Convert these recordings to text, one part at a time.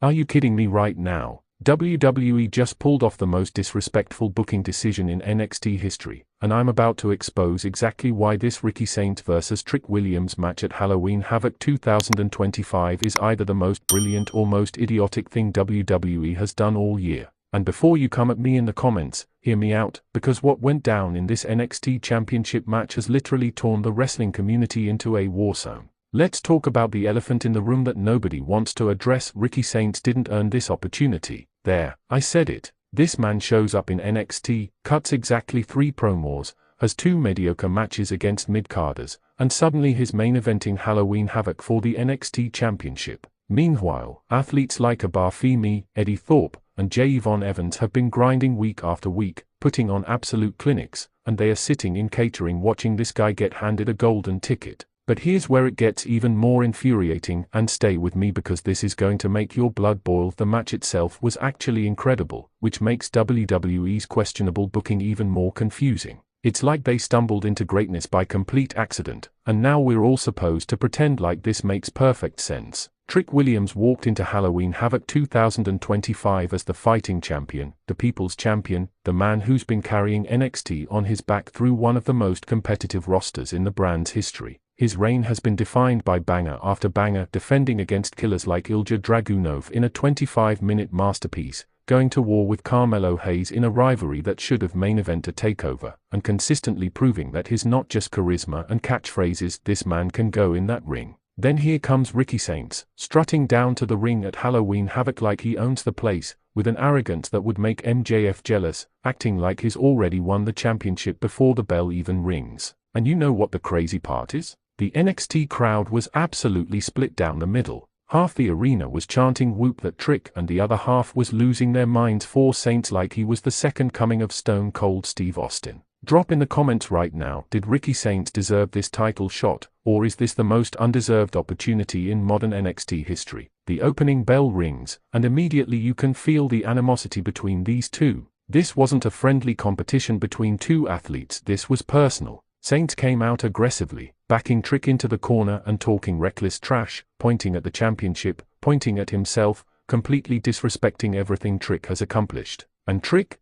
Are you kidding me right now? WWE just pulled off the most disrespectful booking decision in NXT history, and I'm about to expose exactly why this Ricky Saints vs. Trick Williams match at Halloween Havoc 2025 is either the most brilliant or most idiotic thing WWE has done all year. And before you come at me in the comments, hear me out, because what went down in this NXT Championship match has literally torn the wrestling community into a war zone. Let's talk about the elephant in the room that nobody wants to address. Ricky Saints didn't earn this opportunity. There, I said it. This man shows up in NXT, cuts exactly 3 promos, has 2 mediocre matches against mid-carders, and suddenly he's main eventing Halloween Havoc for the NXT Championship. Meanwhile, athletes like Femi, Eddie Thorpe, and J. Yvonne Evans have been grinding week after week, putting on absolute clinics, and they are sitting in catering watching this guy get handed a golden ticket. But here's where it gets even more infuriating, and stay with me because this is going to make your blood boil. The match itself was actually incredible, which makes WWE's questionable booking even more confusing. It's like they stumbled into greatness by complete accident, and now we're all supposed to pretend like this makes perfect sense. Trick Williams walked into Halloween Havoc 2025 as the fighting champion, the people's champion, the man who's been carrying NXT on his back through one of the most competitive rosters in the brand's history. His reign has been defined by banger after banger, defending against killers like Ilja Dragunov in a 25-minute masterpiece, going to war with Carmelo Hayes in a rivalry that should have main event a takeover, and consistently proving that he's not just charisma and catchphrases, this man can go in that ring. Then here comes Ricky Saints, strutting down to the ring at Halloween Havoc like he owns the place, with an arrogance that would make MJF jealous, acting like he's already won the championship before the bell even rings. And you know what the crazy part is? The NXT crowd was absolutely split down the middle. Half the arena was chanting "Whoop that Trick" and the other half was losing their minds for Saints like he was the second coming of Stone Cold Steve Austin. Drop in the comments right now, did Ricky Saints deserve this title shot, or is this the most undeserved opportunity in modern NXT history? The opening bell rings, and immediately you can feel the animosity between these two. This wasn't a friendly competition between two athletes, this was personal. Saints came out aggressively, backing Trick into the corner and talking reckless trash, pointing at the championship, pointing at himself, completely disrespecting everything Trick has accomplished. And Trick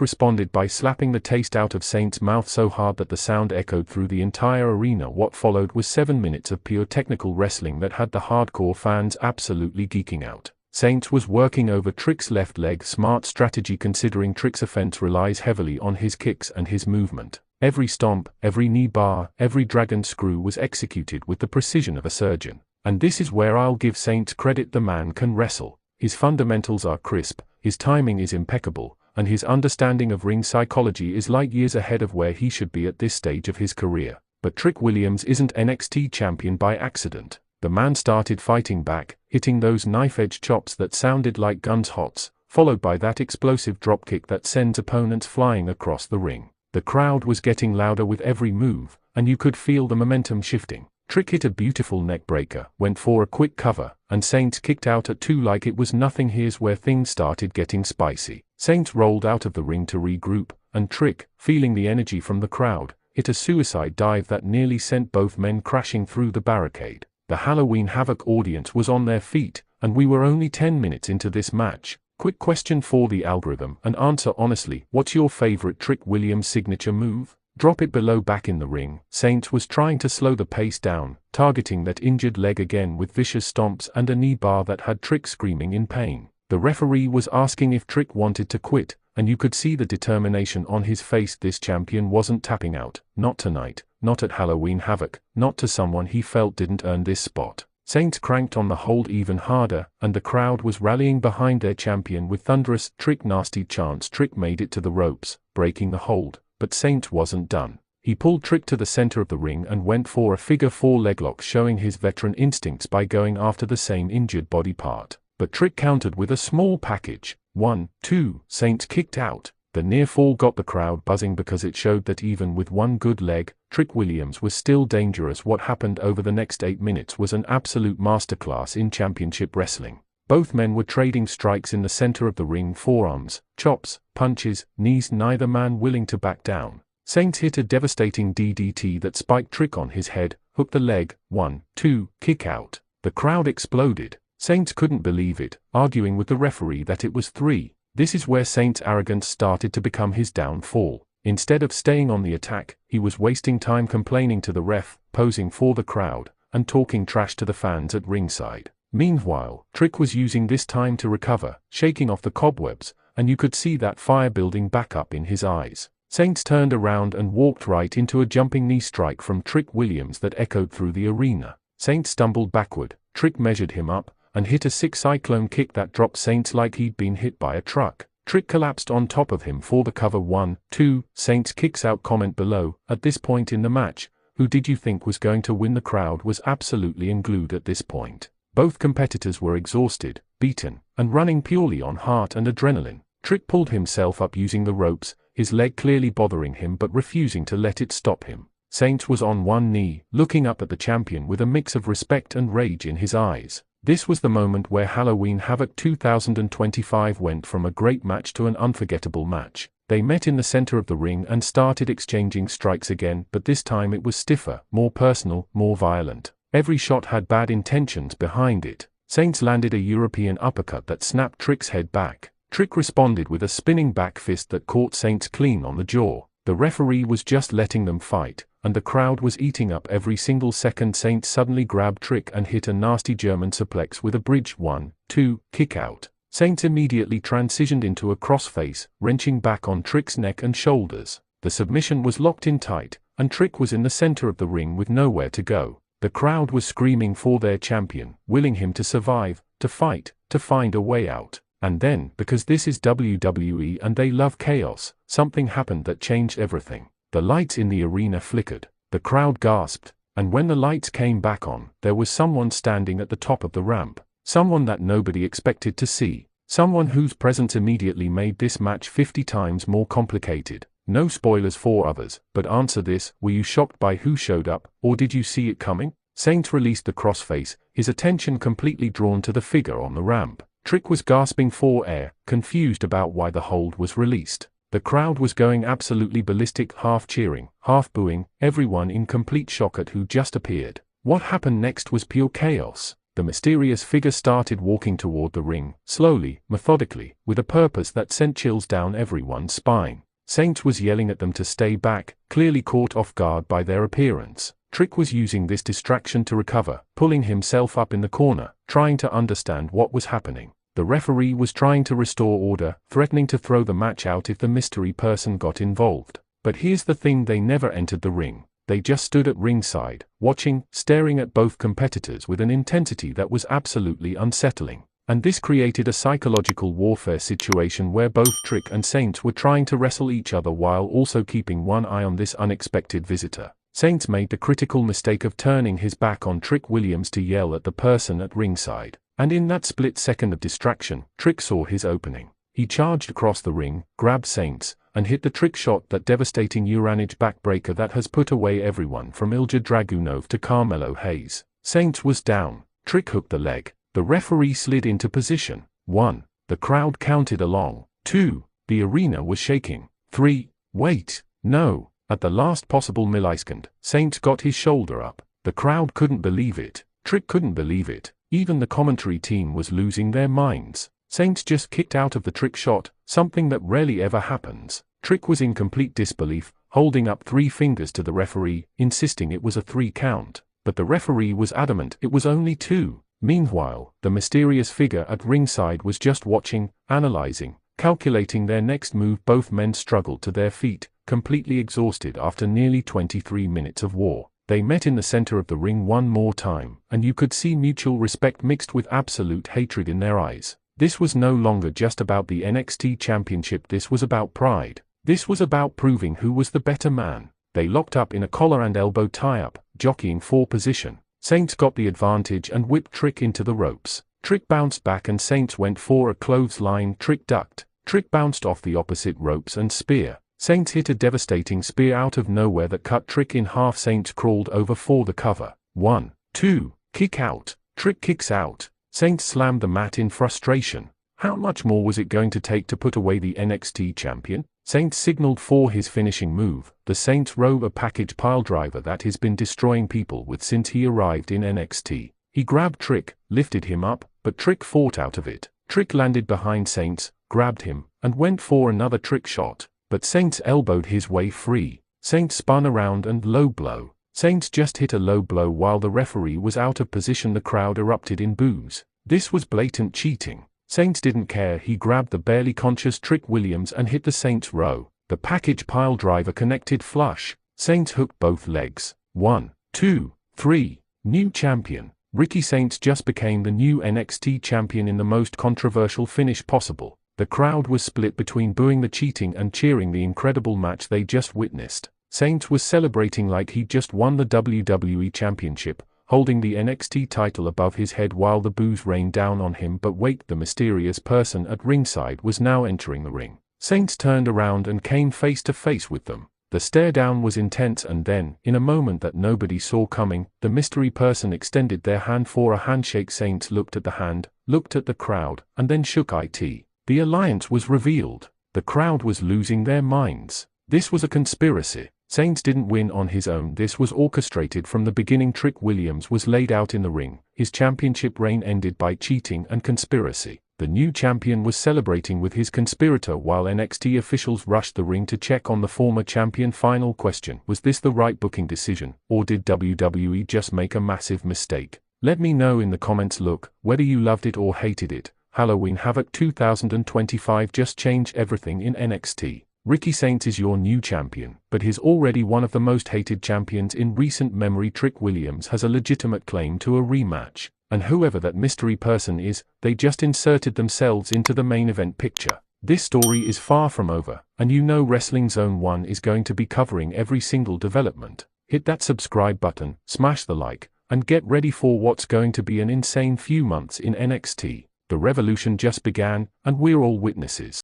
responded by slapping the taste out of Saints' mouth so hard that the sound echoed through the entire arena. What followed was 7 minutes of pure technical wrestling that had the hardcore fans absolutely geeking out. Saints was working over Trick's left leg, smart strategy considering Trick's offense relies heavily on his kicks and his movement. Every stomp, every knee bar, every dragon screw was executed with the precision of a surgeon. And this is where I'll give Saints credit, the man can wrestle. His fundamentals are crisp, his timing is impeccable, and his understanding of ring psychology is light years ahead of where he should be at this stage of his career. But Trick Williams isn't NXT champion by accident. The man started fighting back, hitting those knife-edge chops that sounded like guns hots, followed by that explosive dropkick that sends opponents flying across the ring. The crowd was getting louder with every move, and you could feel the momentum shifting. Trick hit a beautiful neckbreaker, went for a quick cover, and Saints kicked out at 2 like it was nothing. Here's where things started getting spicy. Saints rolled out of the ring to regroup, and Trick, feeling the energy from the crowd, hit a suicide dive that nearly sent both men crashing through the barricade. The Halloween Havoc audience was on their feet, and we were only 10 minutes into this match. Quick question for the algorithm, and answer honestly, what's your favorite Trick Williams signature move? Drop it below. Back in the ring, Saints was trying to slow the pace down, targeting that injured leg again with vicious stomps and a knee bar that had Trick screaming in pain. The referee was asking if Trick wanted to quit, and you could see the determination on his face. This champion wasn't tapping out, not tonight, not at Halloween Havoc, not to someone he felt didn't earn this spot. Saints cranked on the hold even harder, and the crowd was rallying behind their champion with thunderous "Trick nasty" chants. Trick made it to the ropes, breaking the hold, but Saints wasn't done. He pulled Trick to the center of the ring and went for a figure 4 leglock, showing his veteran instincts by going after the same injured body part. But Trick countered with a small package. 1, 2, Saints kicked out. The near fall got the crowd buzzing because it showed that even with one good leg, Trick Williams was still dangerous. What happened over the next 8 minutes was an absolute masterclass in championship wrestling. Both men were trading strikes in the center of the ring, forearms, chops, punches, knees, neither man willing to back down. Saints hit a devastating DDT that spiked Trick on his head, hooked the leg, 1, 2, kick out. The crowd exploded. Saints couldn't believe it, arguing with the referee that it was 3. This is where Saints' arrogance started to become his downfall. Instead of staying on the attack, he was wasting time complaining to the ref, posing for the crowd, and talking trash to the fans at ringside. Meanwhile, Trick was using this time to recover, shaking off the cobwebs, and you could see that fire building back up in his eyes. Saints turned around and walked right into a jumping knee strike from Trick Williams that echoed through the arena. Saints stumbled backward, Trick measured him up, and hit a 6 cyclone kick that dropped Saints like he'd been hit by a truck. Trick collapsed on top of him for the cover. 1, 2, Saints kicks out. Comment below. At this point in the match, who did you think was going to win? The crowd was absolutely unglued at this point. Both competitors were exhausted, beaten, and running purely on heart and adrenaline. Trick pulled himself up using the ropes, his leg clearly bothering him but refusing to let it stop him. Saints was on one knee, looking up at the champion with a mix of respect and rage in his eyes. This was the moment where Halloween Havoc 2025 went from a great match to an unforgettable match. They met in the center of the ring and started exchanging strikes again, but this time it was stiffer, more personal, more violent. Every shot had bad intentions behind it. Saints landed a European uppercut that snapped Trick's head back. Trick responded with a spinning back fist that caught Saints clean on the jaw. The referee was just letting them fight, and the crowd was eating up every single second. Saints suddenly grabbed Trick and hit a nasty German suplex with a bridge 1, 2 kick out. Saints immediately transitioned into a crossface, wrenching back on Trick's neck and shoulders. The submission was locked in tight, and Trick was in the center of the ring with nowhere to go. The crowd was screaming for their champion, willing him to survive, to fight, to find a way out. And then, because this is WWE and they love chaos, something happened that changed everything. The lights in the arena flickered, the crowd gasped, and when the lights came back on, there was someone standing at the top of the ramp. Someone that nobody expected to see. Someone whose presence immediately made this match 50 times more complicated. No spoilers for others, but answer this: were you shocked by who showed up, or did you see it coming? Saints released the crossface, his attention completely drawn to the figure on the ramp. Trick was gasping for air, confused about why the hold was released. The crowd was going absolutely ballistic, half cheering, half booing, everyone in complete shock at who just appeared. What happened next was pure chaos. The mysterious figure started walking toward the ring, slowly, methodically, with a purpose that sent chills down everyone's spine. Saints was yelling at them to stay back, clearly caught off guard by their appearance. Trick was using this distraction to recover, pulling himself up in the corner, trying to understand what was happening. The referee was trying to restore order, threatening to throw the match out if the mystery person got involved. But here's the thing: they never entered the ring. They just stood at ringside, watching, staring at both competitors with an intensity that was absolutely unsettling. And this created a psychological warfare situation where both Trick and Saints were trying to wrestle each other while also keeping one eye on this unexpected visitor. Saints made the critical mistake of turning his back on Trick Williams to yell at the person at ringside. And in that split second of distraction, Trick saw his opening. He charged across the ring, grabbed Saints, and hit the Trick shot, that devastating Uranage backbreaker that has put away everyone from Ilja Dragunov to Carmelo Hayes. Saints was down. Trick hooked the leg. The referee slid into position. 1. The crowd counted along. 2. The arena was shaking. 3. Wait. No. At the last possible millisecond, Saints got his shoulder up. The crowd couldn't believe it. Trick couldn't believe it. Even the commentary team was losing their minds. Saints just kicked out of the Trick shot, something that rarely ever happens. Trick was in complete disbelief, holding up 3 fingers to the referee, insisting it was a 3 count. But the referee was adamant it was only 2. Meanwhile, the mysterious figure at ringside was just watching, analyzing, calculating their next move. Both men struggled to their feet, completely exhausted after nearly 23 minutes of war. They met in the center of the ring one more time, and you could see mutual respect mixed with absolute hatred in their eyes. This was no longer just about the NXT Championship, this was about pride. This was about proving who was the better man. They locked up in a collar and elbow tie-up, jockeying for position. Saints got the advantage and whipped Trick into the ropes. Trick bounced back and Saints went for a clothesline. Trick ducked. Trick bounced off the opposite ropes and spear. Saints hit a devastating spear out of nowhere that cut Trick in half. Saints crawled over for the cover. 1, 2, kick out. Trick kicks out. Saints slammed the mat in frustration. How much more was it going to take to put away the NXT champion? Saints signaled for his finishing move, the Saints Row, a package piledriver that has been destroying people with since he arrived in NXT. He grabbed Trick, lifted him up, but Trick fought out of it. Trick landed behind Saints, grabbed him, and went for another trick shot, but Saints elbowed his way free. Saints spun around and low blow. Saints just hit a low blow while the referee was out of position. The crowd erupted in boos. This was blatant cheating. Saints didn't care. He grabbed the barely conscious Trick Williams and hit the Saints row. The package pile driver connected flush. Saints hooked both legs. 1, 2, 3. New champion. Ricky Saints just became the new NXT champion in the most controversial finish possible. The crowd was split between booing the cheating and cheering the incredible match they just witnessed. Saints was celebrating like he just won the WWE Championship, holding the NXT title above his head while the boos rained down on him. But wait, the mysterious person at ringside was now entering the ring. Saints turned around and came face to face with them. The stare down was intense, and then, in a moment that nobody saw coming, the mystery person extended their hand for a handshake. Saints looked at the hand, looked at the crowd, and then shook it. The alliance was revealed. The crowd was losing their minds. This was a conspiracy. Saints didn't win on his own. This was orchestrated from the beginning. Trick Williams was laid out in the ring. His championship reign ended by cheating and conspiracy. The new champion was celebrating with his conspirator while NXT officials rushed the ring to check on the former champion. Final question: was this the right booking decision, or did WWE just make a massive mistake? Let me know in the comments. Look, whether you loved it or hated it, Halloween Havoc 2025 just changed everything in NXT. Ricky Saints is your new champion, but he's already one of the most hated champions in recent memory. Trick Williams has a legitimate claim to a rematch, and whoever that mystery person is, they just inserted themselves into the main event picture. This story is far from over, and you know Wrestling Zone 1 is going to be covering every single development. Hit that subscribe button, smash the like, and get ready for what's going to be an insane few months in NXT. The revolution just began, and we're all witnesses.